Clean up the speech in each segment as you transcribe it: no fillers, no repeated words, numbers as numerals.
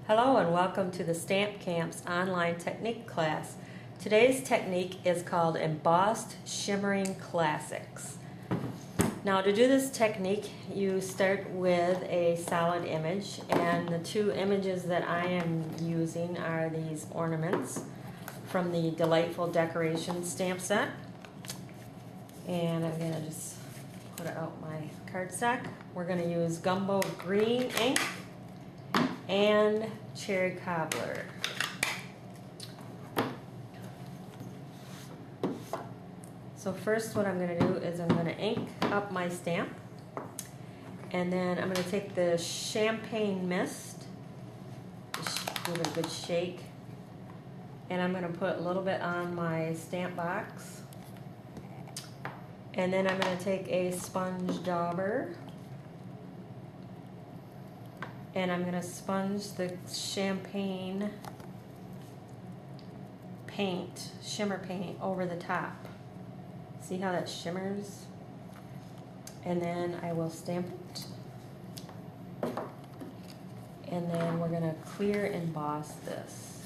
Hello and welcome to the Stamp Camp's online technique class. Today's technique is called Embossed Shimmering Classics. Now to do this technique you start with a solid image, and the two images that I am using are these ornaments from the Delightful Decoration stamp set. And I'm going to just put out my cardstock. We're going to use Gumbo Green ink and Cherry Cobbler. So first what I'm going to do is I'm going to ink up my stamp, and then I'm going to take the Champagne Mist, give it a good shake, and I'm going to put a little bit on my stamp box, and then I'm going to take a sponge dauber and I'm going to sponge the Champagne paint, shimmer paint, over the top. See how that shimmers? And then I will stamp it. And then we're going to clear emboss this.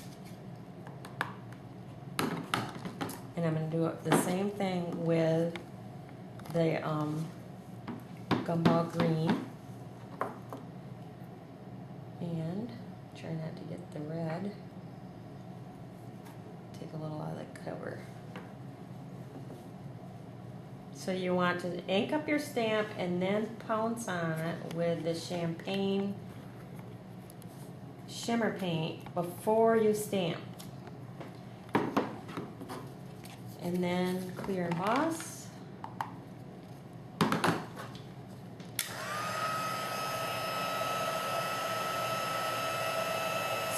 And I'm going to do the same thing with the Gumbo Green. And try not to get the red. Take a little out of the cover. So you want to ink up your stamp and then pounce on it with the Champagne Shimmer Paint before you stamp. And then clear emboss.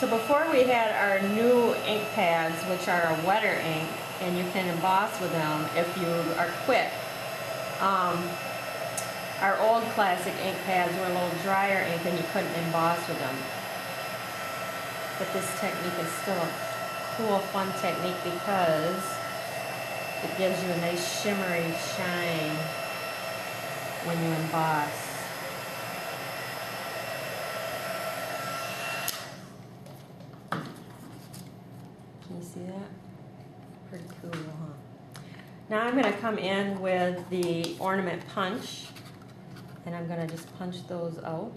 So before we had our new ink pads, which are a wetter ink, and you can emboss with them if you are quick. Our old classic ink pads were a little drier ink and you couldn't emboss with them. But this technique is still a cool, fun technique because it gives you a nice shimmery shine when you emboss. Can you see that? Pretty cool, huh? Now I'm going to come in with the ornament punch, and I'm going to just punch those out.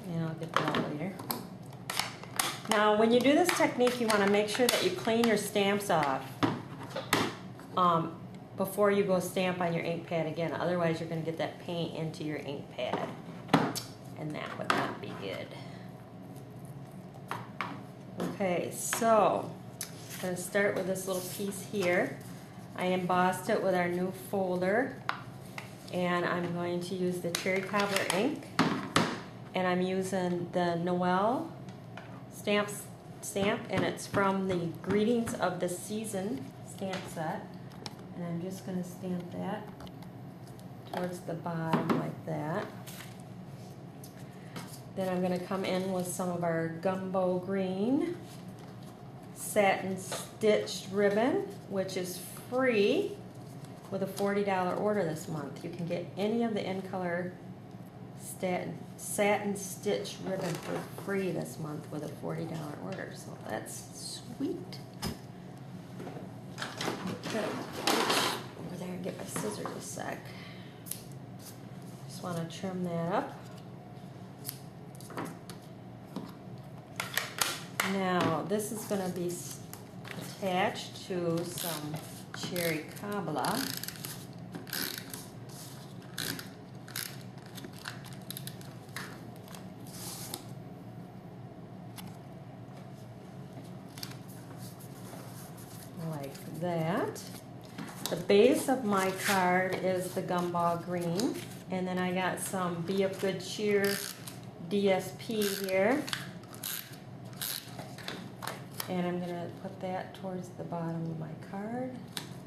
And I'll get that out later. Now when you do this technique, you want to make sure that you clean your stamps off before you go stamp on your ink pad again. Otherwise you're going to get that paint into your ink pad, and that would not be good. Okay, so I'm going to start with this little piece here. I embossed it with our new folder, and I'm going to use the Cherry Cobbler ink, and I'm using the Noel stamp, and it's from the Greetings of the Season stamp set. And I'm just going to stamp that towards the bottom like that. Then I'm going to come in with some of our Gumbo Green satin stitched ribbon, which is free with a $40 order this month. You can get any of the in-color satin stitched ribbon for free this month with a $40 order, so that's sweet. Okay, over there and get my scissors a sec. Just want to trim that up. Now this is going to be attached to some Cherry Cobbler. Like that. The base of my card is the Gumbo Green, and then I got some Be of Good Cheer DSP here, and I'm going to put that towards the bottom of my card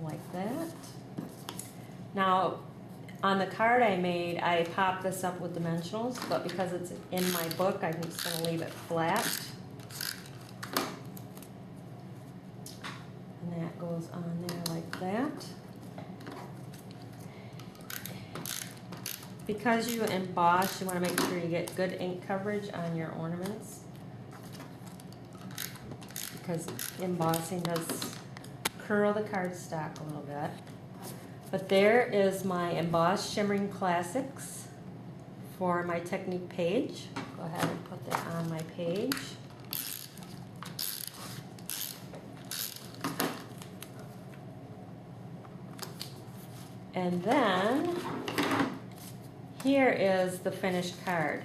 like that. Now on the card I made, I popped this up with dimensionals, but because it's in my book I'm just going to leave it flat. And that goes on there like that. Because you emboss, you want to make sure you get good ink coverage on your ornaments, because embossing does curl the cardstock a little bit. But there is my Embossed Shimmering Classics for my technique page. Go ahead and put that on my page. And then here is the finished card.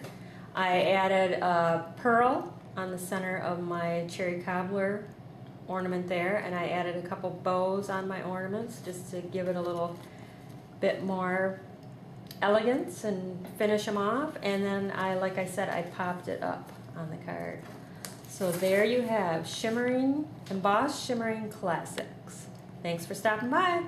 I added a pearl on the center of my cherry cobbler ornament there, and I added a couple bows on my ornaments just to give it a little bit more elegance and finish them off. And then like I said, I popped it up on the card. So there you have Embossed Shimmering Classics. Thanks for stopping by.